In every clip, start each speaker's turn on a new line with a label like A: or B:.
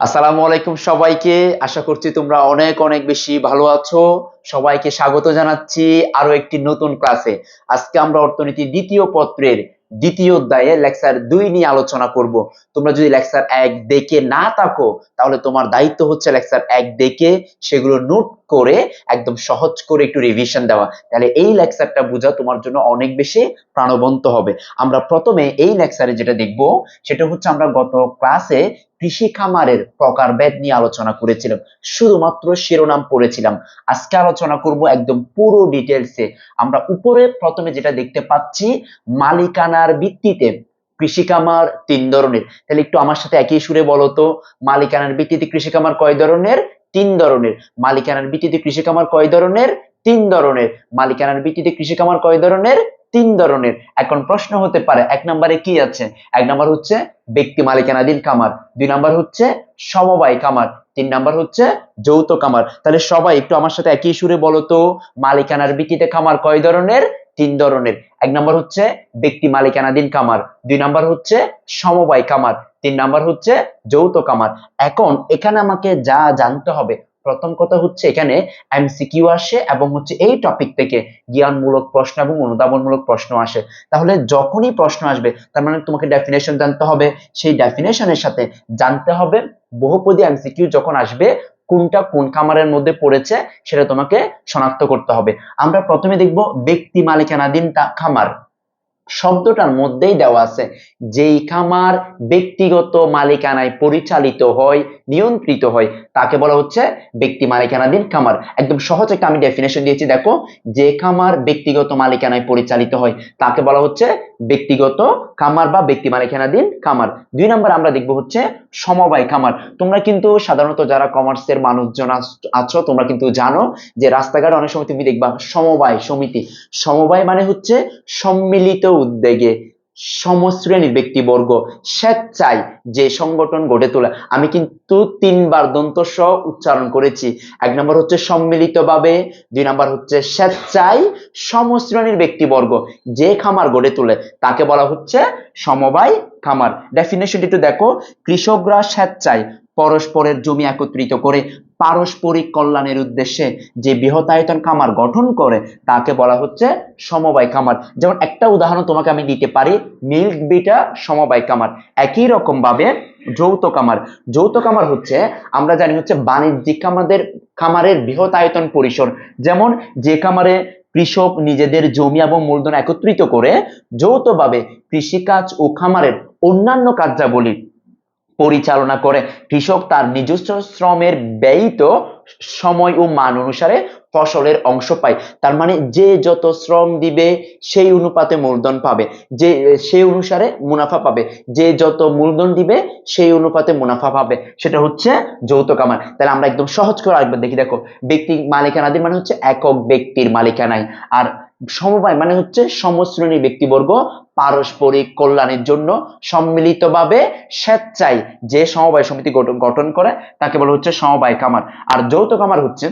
A: আসসালামু আলাইকুম সবাইকে। আশা করছি তোমরা অনেক অনেক বেশি ভালো আছো। সবাইকে স্বাগত জানাচ্ছি আরো একটি নতুন ক্লাসে। আজকে আমরা অর্থনীতি দ্বিতীয় পত্রের দ্বিতীয় অধ্যায়ে লেকচার 2 নিয়ে আলোচনা করব। তোমরা যদি লেকচার 1 দেখে না থাকো তাহলে তোমার দায়িত্ব হচ্ছে লেকচার 1 দেখে সেগুলো নোট করে একদম সহজ করে একটু রিভিশন দেওয়া। তাহলে এই লেকচারটা বোঝা তোমার জন্য অনেক বেশি প্রাণবন্ত হবে। আমরা প্রথমে এই লেকচারে যেটা দেখব সেটা হচ্ছে আমরা গত ক্লাসে কৃষি খামারের প্রকারভেদ নিয়ে আলোচনা করেছিলাম, শুধুমাত্র শিরোনাম পড়েছিলাম। আজকে আলোচনা করব একদম পুরো ডিটেলসে। আমরা উপরে প্রথমে যেটা দেখতে পাচ্ছি, মালিকানার ভিত্তিতে কৃষি খামার 3 ধরনের। তাহলে একটু আমার সাথে একই সুরে বলো তো, মালিকানার ভিত্তিতে কৃষি খামার কয় ধরনের? 3 ধরনের। মালিকানার ভিত্তিতে কৃষি খামার কয় ধরনের? 3 ধরনের। মালিকানার ভিত্তিতে কৃষি খামার কয় ধরনের? 3 ধরনের। এখন প্রশ্ন হতে পারে, 1 নম্বরে কি আছে? 1 নম্বর হচ্ছে ব্যক্তি মালিকানাধীন খামার, 2 নম্বর হচ্ছে সমবায় খামার, 3 নম্বর হচ্ছে যৌথ খামার। তাহলে সবাই একটু আমার সাথে একই সুরে বলো তো, মালিকানার ভিত্তিতে খামার কয় ধরনের? 3 ধরনের। 1 নম্বর হচ্ছে ব্যক্তি মালিকানাধীন খামার, 2 নম্বর হচ্ছে সমবায় খামার, 3 নম্বর হচ্ছে যৌথ খামার। এখন এখানে আমাকে যা জানতে হবে, প্রথম কথা হচ্ছে এখানে এমসিকিউ আসে এবং হচ্ছে এই টপিক থেকে জ্ঞানমূলক প্রশ্ন এবং অনুধাবনমূলক প্রশ্ন আসে। তাহলে যখনই প্রশ্ন আসবে তার মানে তোমাকে ডেফিনেশন জানতে হবে, সেই ডেফিনেশনের সাথে জানতে হবে বহুপদী এমসিকিউ যখন আসবে কোনটা কোন খামারের মধ্যে পড়েছে সেটা তোমাকে শনাক্ত করতে হবে। আমরা প্রথমে দেখব ব্যক্তি মালিকানাধীন খামার। শব্দটার মধ্যেই দেওয়া আছে যেই খামার ব্যক্তিগত মালিকানায় পরিচালিত হয়, নিয়ন্ত্রিত হয়, তাকে বলা হচ্ছে ব্যক্তি মালিকানাধীন খামার। একদম সহজ একটা আমি ডেফিনেশন দিয়েছি, দেখো, যে খামার ব্যক্তিগত মালিকানায় পরিচালিত হয় তাকে বলা হচ্ছে ব্যক্তিগত খামার বা ব্যক্তি মালিকানাধীন খামার। 2 নম্বর আমরা দেখব হচ্ছে সমবায় খামার। তোমরা কিন্তু সাধারণত যারা কমার্সের মানুষজন আছো তোমরা কিন্তু জানো যে রাস্তাঘাট অনেক সময় তুমি দেখবা সমবায় সমিতি। সমবায় মানে হচ্ছে সম্মিলিত উদ্যোগে সমশ্রেণীর ব্যক্তিবর্গ স্বেচ্ছায় যে সংগঠন গড়ে তোলা। আমি কিন্তু 3 বার দন্ত স উচ্চারণ করেছি। 1 নম্বর হচ্ছে সম্মিলিতভাবে, 2 নম্বর হচ্ছে স্বেচ্ছায় সমশ্রেণীর ব্যক্তিবর্গ যে খামার গড়ে তোলে তাকে বলা হচ্ছে সমবায় খামার। ডেফিনেশনটি একটু দেখো, কৃষকরা স্বেচ্ছায় পরস্পরের জমি একত্রিত করে পারস্পরিক কল্যাণের উদ্দেশ্যে যে বৃহদায়তন খামার গঠন করে তাকে বলা হচ্ছে সমবায় খামার। যেমন একটা উদাহরণ তোমাকে আমি দিতে পারি, মিল্ক বিটা সমবায় খামার। একই রকম ভাবে যৌথ খামার। যৌথ খামার হচ্ছে আমরা জানি হচ্ছে বাণিজ্যিক খামারের বৃহদায়তন পরিসর। যেমন যে খামারে কৃষক নিজেদের জমি এবং মূলধন একত্রিত করে যৌথভাবে কৃষিকাজ ও খামারের অন্যান্য কার্যাবলী পরিচালনা করে, কৃষক তার নিজস্ব শ্রমের ব্যয়িত সময় ও মান অনুসারে ফসলের অংশ পায়। তার মানে যে যত শ্রম দিবে সেই অনুপাতে মূলধন পাবে, যে সেই অনুসারে মুনাফা পাবে, যে যত মূলধন দিবে সেই অনুপাতে মুনাফা পাবে, সেটা হচ্ছে যৌথ খামার। তাহলে আমরা একদম সহজ করে আরেকবার দেখি, দেখো, ব্যক্তি মালিকানাধীন মানে হচ্ছে একক ব্যক্তির মালিকানায়, আর সমবায় মানে হচ্ছে সমশ্রেণীর ব্যক্তিবর্গ পারস্পরিক কল্যাণের জন্য সম্মিলিতভাবে স্বেচ্ছায় যে সমবায় সমিতি গঠন করে তাকে বলা হচ্ছে সমবায় খামার। আর যৌথ খামার হচ্ছে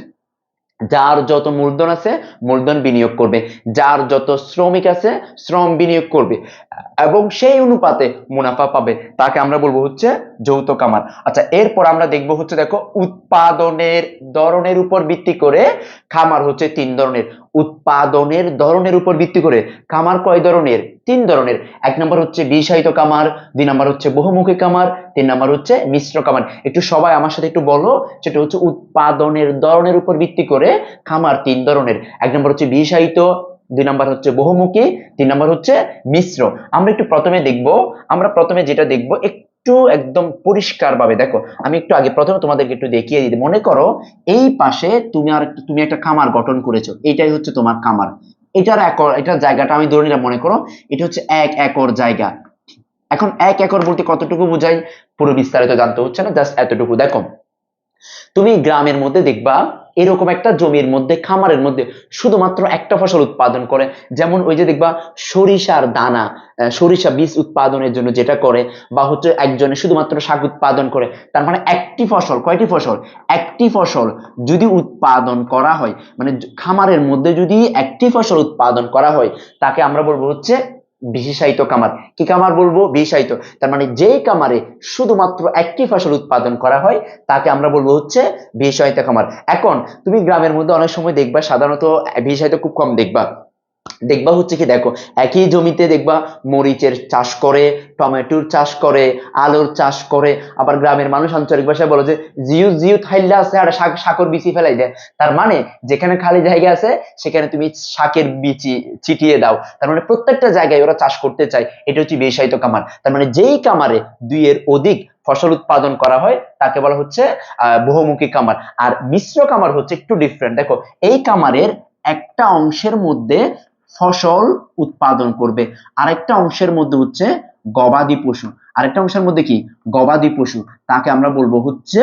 A: যার যত মূলধন আছে মূলধন বিনিয়োগ করবে, যার যত শ্রমিক আছে শ্রম বিনিয়োগ করবে এবং সেই অনুপাতে মুনাফা পাবে, তাকে আমরা বলবো হচ্ছে যৌথ খামার। আচ্ছা, এরপর আমরা দেখবো হচ্ছে, দেখো, উৎপাদনের ধরনের উপর ভিত্তি করে খামার হচ্ছে 3 ধরনের। উৎপাদনের ধরনের উপর ভিত্তি করে খামার কয় ধরনের? 3 ধরনের। 1 নম্বর হচ্ছে বিষায়িত খামার, 2 নম্বর হচ্ছে বহুমুখী খামার, 3 নম্বর হচ্ছে মিশ্র খামার। একটু সবাই আমার সাথে একটু বলো, সেটা হচ্ছে উৎপাদনের ধরনের উপর ভিত্তি করে খামার 3 ধরনের। 1 নম্বর হচ্ছে বিষায়িত, 2 নম্বর হচ্ছে বহুমুখী, 3 নম্বর হচ্ছে মিশ্র। আমরা একটু প্রথমে দেখব, আমরা প্রথমে যেটা দেখব একটু একদম পরিষ্কার ভাবে দেখো। আমি একটু আগে প্রথমে তোমাদেরকে একটু দেখিয়ে দিই। মনে করো এই পাশে তুমি একটা খামার গঠন করেছো, এটাই হচ্ছে তোমার খামার। এটার জায়গাটা আমি ধরে নিলাম, মনে করো এটা হচ্ছে 1 একর জায়গা। এখন 1 একর বলতে কতটুকু বোঝায় পুরো বিস্তারিত জানতে হচ্ছে না, জাস্ট এতটুকু। দেখো, তুমি গ্রামের মধ্যে দেখবা এরকম একটা জমির মধ্যে খামারের মধ্যে শুধুমাত্র একটা ফসল উৎপাদন করে। যেমন ওই যে দেখবা সরিষার দানা, সরিষা বীজ উৎপাদনের জন্য যেটা করে, বা হচ্ছে একজনে শুধুমাত্র শাক উৎপাদন করে। তার মানে একটি ফসল, কয়টি ফসল? একটি ফসল যদি উৎপাদন করা হয়, মানে খামারের মধ্যে যদি একটি ফসল উৎপাদন করা হয় তাকে আমরা বলবো হচ্ছে বিশেষায়িত কামার। কি কামার বলবো? বিশেষায়িত। তার মানে যেই কামারে শুধুমাত্র একটি ফসল উৎপাদন করা হয় তাকে আমরা বলবো হচ্ছে বিশেষায়িত কামার। এখন তুমি গ্রামের মধ্যে অনেক সময় দেখবা সাধারণত বিশেষায়িত খুব কম দেখবা, দেখবা হচ্ছে কি, দেখো একই জমিতে দেখবা মরিচের চাষ করে, টমেটোর চাষ করে, আলুর চাষ করে, আবার গ্রামের মানুষ আঞ্চলিক ভাষায় বলে যে জিউ জিউ থাইল্লা আছে আর শাকর বিচি ফেলাই দেয়। তার মানে যেখানে খালি জায়গা আছে সেখানে তুমি শাকের বিচি ছিটিয়ে দাও। তার মানে প্রত্যেকটা জায়গায় ওরা চাষ করতে চায়। এটা হচ্ছে বিশেষায়িত কামার। তার মানে যেই কামারে দুইয়ের অধিক ফসল উৎপাদন করা হয় তাকে বলা হচ্ছে বহুমুখী কামার। আর মিশ্র কামার হচ্ছে একটু ডিফারেন্ট। দেখো এই কামারের একটা অংশের মধ্যে ফসল উৎপাদন করবে, আরেকটা অংশের মধ্যে হচ্ছে গবাদি পশু, আরেকটা অংশের মধ্যে কি গবাদি পশু, তাকে আমরা বলবো হচ্ছে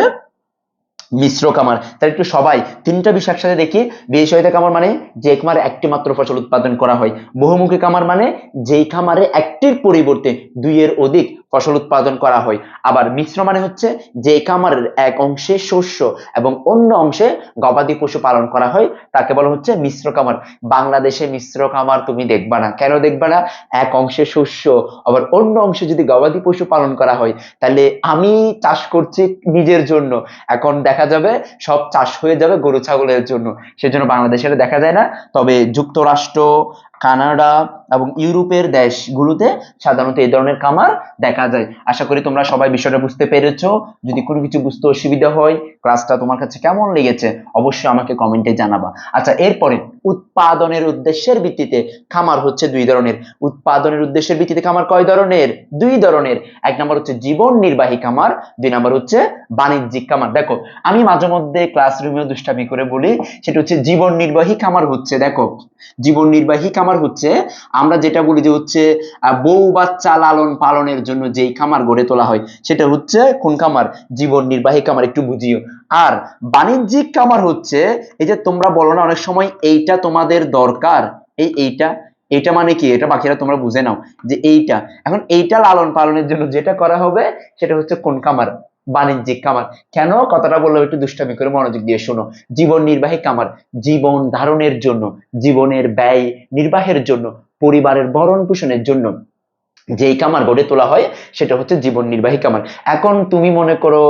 A: মিশ্র কামার। তাহলে একটু সবাই তিনটা বিষয় একসাথে দেখি। বিশেষায়িত কামার মানে যে খামারে একটি মাত্র ফসল উৎপাদন করা হয়। বহুমুখী কামার মানে যেই খামারে একটির পরিবর্তে দুইয়ের অধিক ফসল উৎপাদন করা হয়। আবার মিশ্র মানে হচ্ছে যে খামারের এক অংশে শস্য এবং অন্য অংশে গবাদি পশু পালন করা হয় তাকে বলা হচ্ছে মিশ্র কামার। বাংলাদেশে মিশ্র কামার তুমি দেখবা না। কেন দেখবা না? এক অংশে শস্য আবার অন্য অংশে যদি গবাদি পশু পালন করা হয়, তাহলে আমি চাষ করছি নিজের জন্য, এখন দেখা যাবে সব চাষ হয়ে যাবে গরু ছাগলের জন্য, সেজন্য বাংলাদেশে দেখা যায় না। তবে যুক্তরাষ্ট্র, কানাডা এবং ইউরোপের দেশগুলোতে সাধারণত এই ধরনের কামার দেখা যায়। আশা করি তোমরা সবাই বিষয়টা বুঝতে পেরেছো। যদি কোনো কিছু বুঝতে অসুবিধা হয়, ক্লাসটা তোমার কাছে কেমন লেগেছে অবশ্যই আমাকে কমেন্টে জানাবা। আচ্ছা, এরপরে উৎপাদনের উদ্দেশ্যের ভিত্তিতে খামার হচ্ছে দুই ধরনের। উৎপাদনের উদ্দেশ্যের ভিত্তিতে খামার কয় ধরনের? দুই ধরনের। এক নম্বর হচ্ছে জীবন নির্বাহী খামার, দুই নম্বর হচ্ছে বাণিজ্যিক খামার। দেখো আমি মাঝে মধ্যে ক্লাসরুমেও দুষ্টামি করে বলি, সেটা হচ্ছে জীবন নির্বাহী খামার হচ্ছে, দেখো জীবন নির্বাহী খামার হচ্ছে আমরা যেটা বলি যে হচ্ছে বউ বাচ্চা লালন পালনের জন্য যেই খামার গড়ে তোলা হয় সেটা হচ্ছে কোন খামার? জীবন নির্বাহী খামার, একটু বুঝিও। আর বাণিজ্যিক খামার হচ্ছে এই যে তোমরা বলো না অনেক সময় এইটা তোমাদের দরকার, এইটা এইটা মানে কি, এটা বাকিরা তোমরা বুঝে নাও যে এইটা, এখন এইটা লালন পালনের জন্য যেটা করা হবে সেটা হচ্ছে কোন খামার? বাণিজ্যিক খামার। কেন কথাটা বললাম একটু দুষ্টামি করে মনোযোগ দিয়ে শোনো। জীবন নির্বাহী খামার জীবন ধারণের জন্য, জীবনের ব্যয় নির্বাহের জন্য, পরিবারের ভরণ পোষণের জন্য যেই খামার গড়ে তোলা হয় সেটা হচ্ছে জীবন নির্বাহী খামার। এখন তুমি মনে করো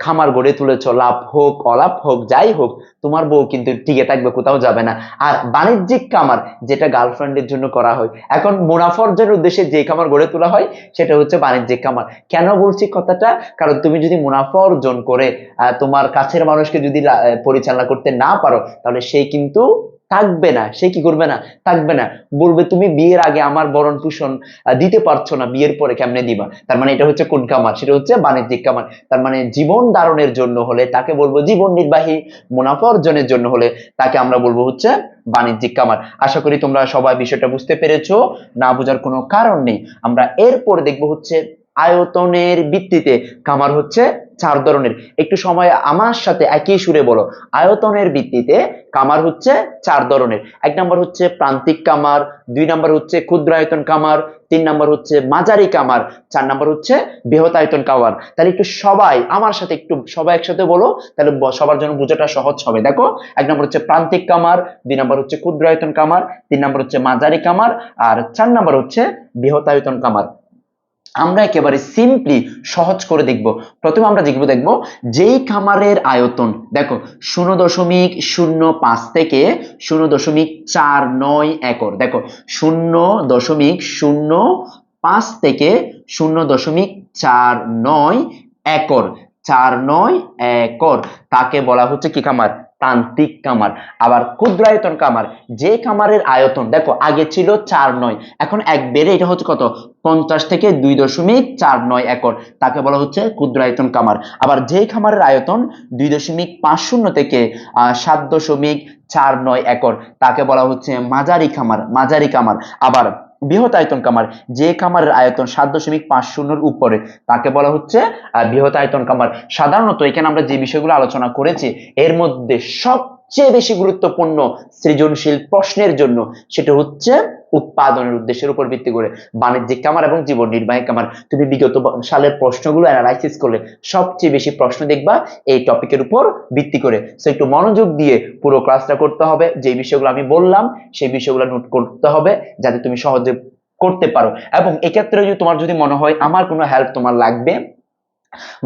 A: খামার গড়ে তুলেছ, লাভ হোক অলাভ হোক যাই হোক, তোমার বউ কিন্তু টিকে থাকবে, কোথাও যাবে না। আর বাণিজ্যিক খামার যেটা গার্লফ্রেন্ডের জন্য করা হয়, এখন মুনাফা অর্জনের উদ্দেশ্যে যে খামার গড়ে তোলা হয় সেটা হচ্ছে বাণিজ্যিক খামার। কেন বলছি কথাটা? কারণ তুমি যদি মুনাফা অর্জন করে তোমার কাছের মানুষকে যদি পরিচালনা করতে না পারো, তাহলে সেই কিন্তু থাকবে না। সে কি করবে না? থাকবে না। বলবে তুমি বিয়ের আগে আমার ভরণ পোষণ দিতে পারছো না, বিয়ের পরে কেমনে দিবা? তার মানে এটা হচ্ছে কোন খামার? সেটা হচ্ছে বাণিজ্যিক খামার। তার মানে জীবন ধারণের জন্য হলে তাকে বলবো জীবন নির্বাহী, মুনাফা অর্জনের জন্য হলে তাকে আমরা বলবো হচ্ছে বাণিজ্যিক খামার। আশা করি তোমরা সবাই বিষয়টা বুঝতে পেরেছো, না বোঝার কোনো কারণ নেই। আমরা এরপরে দেখবো হচ্ছে আয়তনের ভিত্তিতে খামার হচ্ছে চার ধরনের। একটু সময় আমার সাথে একই সুরে বলো, আয়তনের ভিত্তিতে খামার হচ্ছে চার ধরনের। এক নম্বর হচ্ছে প্রান্তিক খামার, দুই নম্বর হচ্ছে ক্ষুদ্রায়তন খামার, তিন নম্বর হচ্ছে মাঝারি খামার, চার নম্বর হচ্ছে বৃহতায়তন খামার। তাহলে একটু সবাই আমার সাথে একটু সবাই একসাথে বলো, তাহলে সবার জন্য বোঝাটা সহজ হবে। দেখো এক নম্বর হচ্ছে প্রান্তিক খামার, দুই নম্বর হচ্ছে ক্ষুদ্রায়তন খামার, তিন নম্বর হচ্ছে মাঝারি খামার, আর চার নম্বর হচ্ছে বৃহতায়তন খামার। আমরা একেবারে সিম্পলি সহজ করে দেখব। প্রথমে আমরা দেখব যেই খামারের আয়তন, দেখো 0.05 থেকে 0.49 একর, দেখো 0.05 থেকে 0.49 একর, 49 একর, তাকে বলা হচ্ছে কি খামার? প্রান্তিক খামার। আবার ক্ষুদ্রায়তন খামার, যে খামারের আয়তন দেখো আগে ছিল 4.9, এখন এক বেড়ে এটা হচ্ছে কত? 50 থেকে 2.49 একর, তাকে বলা হচ্ছে ক্ষুদ্রায়তন খামার। আবার যে খামারের আয়তন 2.50 থেকে 7.49 একর, তাকে বলা হচ্ছে মাঝারি খামার, মাঝারি খামার। আবার বৃহতায়তন খামার, যে খামারের আয়তন 7.50 উপরে, তাকে বলা হচ্ছে বৃহতায়তন খামার। সাধারণত এখানে আমরা যে বিষয়গুলো আলোচনা করেছি এর মধ্যে সবচেয়ে বেশি গুরুত্বপূর্ণ সৃজনশীল প্রশ্নের জন্য সেটা হচ্ছে উৎপাদনের উদ্দেশ্যের উপর ভিত্তি করে বাণিজ্যিক খামার এবং জীবন নির্বাহী খামার। তুমি বিগত সালের প্রশ্নগুলো অ্যানালাইসিস করলে সবচেয়ে বেশি প্রশ্ন দেখবা এই টপিকের উপর ভিত্তি করে। সো একটু মনোযোগ দিয়ে পুরো ক্লাসটা করতে হবে, যে বিষয়গুলো আমি বললাম সেই বিষয়গুলো নোট করতে হবে যাতে তুমি সহজে করতে পারো। এবং এক্ষেত্রে যদি তোমার যদি মনে হয় আমার কোনো হেল্প তোমার লাগবে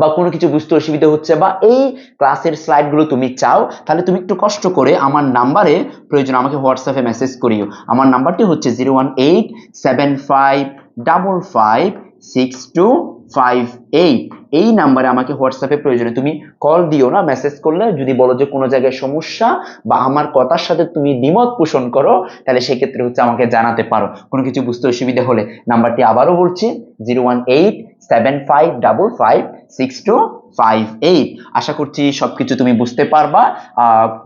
A: বা কোনো কিছু বুঝতে অসুবিধা হচ্ছে বা এই ক্লাসের স্লাইডগুলো তুমি চাও, তাহলে তুমি একটু কষ্ট করে আমার নাম্বারে প্রয়োজন আমাকে হোয়াটসঅ্যাপে মেসেজ করিও। আমার নাম্বারটি হচ্ছে 01875556258। এই নাম্বারে আমাকে হোয়াটসঅ্যাপে প্রয়োজনে তুমি কল দিও না, মেসেজ করলে যদি বলো যে কোনো জায়গায় সমস্যা বা আমার কথার সাথে তুমি দ্বিমত পোষণ করো, তাহলে সেক্ষেত্রে হচ্ছে আমাকে জানাতে পারো কোনো কিছু বুঝতে অসুবিধা হলে। নাম্বারটি আবারও বলছি 01875556258। আশা করছি সবকিছু তুমি বুঝতে পারবা।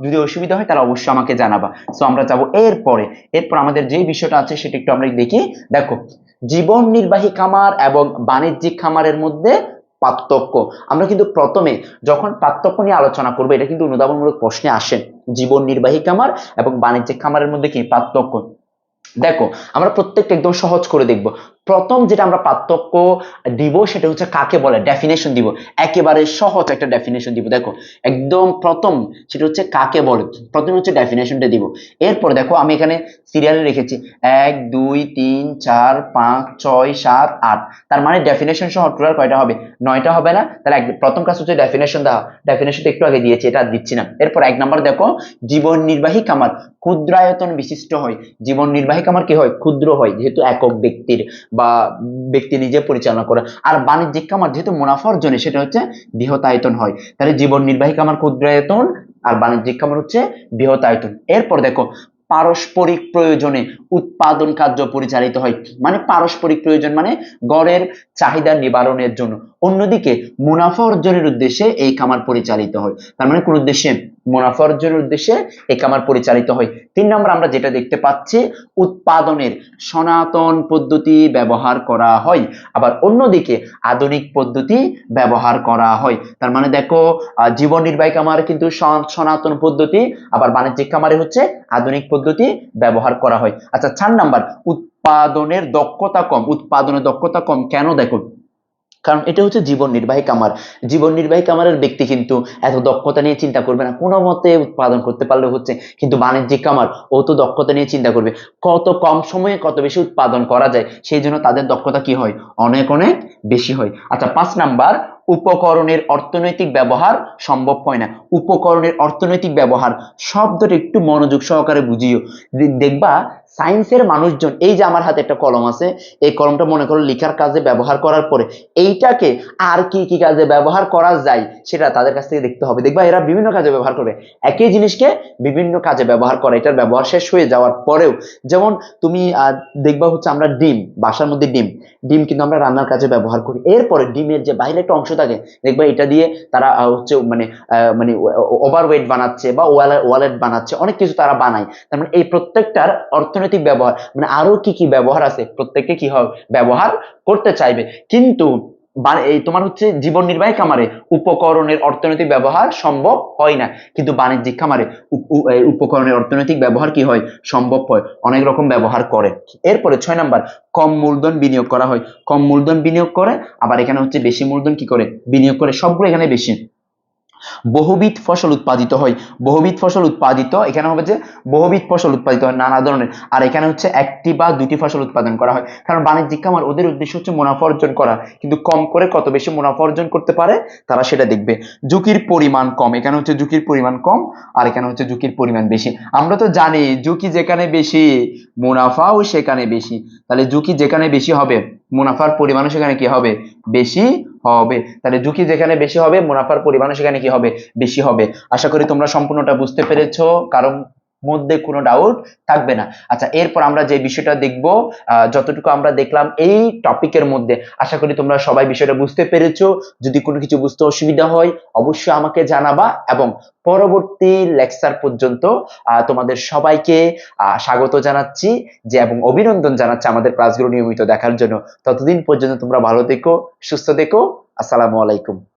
A: যদি অসুবিধা হয় তাহলে অবশ্যই আমাকে জানাবা। সো আমরা যাবো এরপর আমাদের যে বিষয়টা আছে সেটা একটু আমরা দেখি। দেখো, জীবন নির্বাহী খামার এবং বাণিজ্যিক খামারের মধ্যে পার্থক্য। আমরা কিন্তু প্রথমে যখন পার্থক্য নিয়ে আলোচনা করবো, এটা কিন্তু অনুধাবনমূলক প্রশ্নে আসে, জীবন নির্বাহী খামার এবং বাণিজ্যিক খামারের মধ্যে কি পার্থক্য। দেখো, আমরা প্রত্যেকটা একদম সহজ করে দেখব। প্রথম যেটা আমরা পার্থক্য দিব সেটা হচ্ছে কাকে বলে, ডেফিনেশন দিব। একেবারে সহজ একটা ডেফিনেশন দিব। দেখো, একদম প্রথম সেটা হচ্ছে কাকে বলে, প্রথমে হচ্ছে ডেফিনেশনটা দিব। এরপর দেখো আমি এখানে সিরিয়ালে রেখেছি 1 2 3 4 5 6 7 8। তার মানে ডেফিনেশন সহ টোটাল কয়টা হবে, 9টা হবে না? তাহলে প্রথম কাজ হচ্ছে ডেফিনেশন দেওয়া। ডেফিনেশনটা একটু আগে দিয়েছি, এটা আর দিচ্ছি না। এরপর 1 নাম্বার দেখো, জীবন নির্বাহী খামার ক্ষুদ্রায়তন বিশিষ্ট হয়। জীবন নির্বাহী খামার কি হয়, ক্ষুদ্র হয়, যেহেতু একক ব্যক্তির বা ব্যক্তি নিজে পরিচালনা করে। আর বাণিজ্যিক খামার যেহেতু মুনাফার জন্য, সেটা হচ্ছে বৃহতায়তন হয়। তাহলে জীবন নির্বাহী খামার ক্ষুদ্রায়তন আর বাণিজ্যিক খামার হচ্ছে বৃহতায়তন। এরপর দেখো, পারস্পরিক প্রয়োজনে উৎপাদন কার্য পরিচালিত হয়। মানে পারস্পরিক প্রয়োজন মানে গড়ের চাহিদা নিবারণের জন্য। অন্যদিকে মুনাফা অর্জনের উদ্দেশ্যে এই খামার পরিচালিত হয়। তার মানে কোন উদ্দেশ্যে, মুনাফা অর্জনের উদ্দেশ্যে এই খামার পরিচালিত হয়। 3 নম্বর আমরা যেটা দেখতে পাচ্ছি, উৎপাদনের সনাতন পদ্ধতি ব্যবহার করা হয়, আবার অন্যদিকে আধুনিক পদ্ধতি ব্যবহার করা হয়। তার মানে দেখো, জীবন নির্বাহী খামারে কিন্তু সনাতন পদ্ধতি, আবার বাণিজ্যিক খামারে হচ্ছে আধুনিক পদ্ধতি ব্যবহার করা হয়। আচ্ছা, 4 নাম্বার, উৎপাদনের দক্ষতা কম। উৎপাদনের দক্ষতা কম কেন? দেখো, কারণ এটা হচ্ছে জীবন নির্বাহী খামার। জীবন নির্বাহী খামারের ব্যক্তি কিন্তু এত দক্ষতা নিয়ে চিন্তা করবে না, কোনো মতে উৎপাদন করতে পারলে হচ্ছে। কিন্তু বাণিজ্যিক খামার ও তো দক্ষতা নিয়ে চিন্তা করবে, কত কম সময়ে কত বেশি উৎপাদন করা যায়, সেই জন্য তাদের দক্ষতা কি হয়, অনেক অনেক বেশি হয়। আচ্ছা, 5 নাম্বার, উপকরণের অর্থনৈতিক ব্যবহার সম্ভব হয় না। উপকরণের অর্থনৈতিক ব্যবহার শব্দটা একটু মনোযোগ সহকারে বুঝিও। দেখবা সায়েন্সের মানুষজন, এই যে আমার হাতে একটা কলম আছে, এই কলমটা মনে করো লেখার কাজে ব্যবহার করার পরে এইটাকে আর কি কি কাজে ব্যবহার করা যায় সেটা তাদের কাছ থেকে দেখতে হবে। দেখবা এরা বিভিন্ন কাজে ব্যবহার করবে, একই জিনিসকে বিভিন্ন কাজে ব্যবহার করে, এটার ব্যবহার শেষ হয়ে যাওয়ার পরেও। যেমন তুমি দেখবা হচ্ছে আমরা ডিম, বাসার মধ্যে ডিম ডিম কিন্তু আমরা রান্নার কাজে ব্যবহার করি। এরপরে ডিমের যে বাইরে একটা অংশ থাকে, দেখবা এটা দিয়ে তারা হচ্ছে মানে ওভারওয়েট বানাচ্ছে বা ওয়ালেট বানাচ্ছে, অনেক কিছু তারা বানায়। তার মানে এই প্রত্যেকটার অর্থনৈতিক ব্যবহার, মানে আরো কি কি ব্যবহার আছে, প্রত্যেককে কি হবে, ব্যবহার করতে চাইবে। কিন্তু এই তোমার হচ্ছে জীবন নির্বাহী খামারে উপকরণের অর্থনৈতিক ব্যবহার সম্ভব হয় না, কিন্তু বাণিজ্যিক খামারে উপকরণের অর্থনৈতিক ব্যবহার কি হয়, সম্ভব হয়, অনেক রকম ব্যবহার করে। এরপরে 6 নাম্বার, কম মূলধন বিনিয়োগ করা হয়। কম মূলধন বিনিয়োগ করে, আবার এখানে হচ্ছে বেশি মূলধন কি করে, বিনিয়োগ করে, সবগুলো এখানে বেশি। বহুবিধ ফসল উৎপাদিত হয়। বহুবিধ ফসল উৎপাদিত, এখানে হবে যে বহুবিধ ফসল উৎপাদিত হয়, নানা ধরনের। আর এখানে হচ্ছে একটি বা দুটি ফসল উৎপাদন করা হয়। কারণ বাণিজ্যিক খামার ওদের উদ্দেশ্য হচ্ছে মুনাফা অর্জন করা, কিন্তু কম করে কত বেশি মুনাফা অর্জন করতে পারে তারা সেটা দেখবে। ঝুঁকির পরিমাণ কম, এখানে হচ্ছে ঝুঁকির পরিমাণ কম, আর এখানে হচ্ছে ঝুঁকির পরিমাণ বেশি। আমরা তো জানি ঝুঁকি যেখানে বেশি মুনাফাও সেখানে বেশি। তাহলে ঝুঁকি যেখানে বেশি হবে, মুনাফার পরিমাণও সেখানে কি হবে, বেশি হবে। তাহলে ঝুঁকি যেখানে বেশি হবে, মুনাফার পরিমাণও সেখানে কি হবে, বেশি হবে। আশা করি তোমরা সম্পূর্ণটা বুঝতে পেরেছো, কারণ মধ্যে কোনো ডাউট থাকবে না। আচ্ছা, এরপর আমরা যে বিষয়টা দেখব, যতটুকু আমরা দেখলাম এই টপিকের মধ্যে, আশা করি তোমরা সবাই বিষয়টা বুঝতে পেরেছো। যদি কোনো কিছু বুঝতে অসুবিধা হয় অবশ্যই আমাকে জানাবা, এবং পরবর্তী লেকচার পর্যন্ত তোমাদের সবাইকে স্বাগত জানাচ্ছি যে, এবং অভিনন্দন জানাচ্ছি আমাদের ক্লাসগুলো নিয়মিত দেখার জন্য। ততদিন পর্যন্ত তোমরা ভালো থেকো, সুস্থ থেকো। আসসালামু আলাইকুম।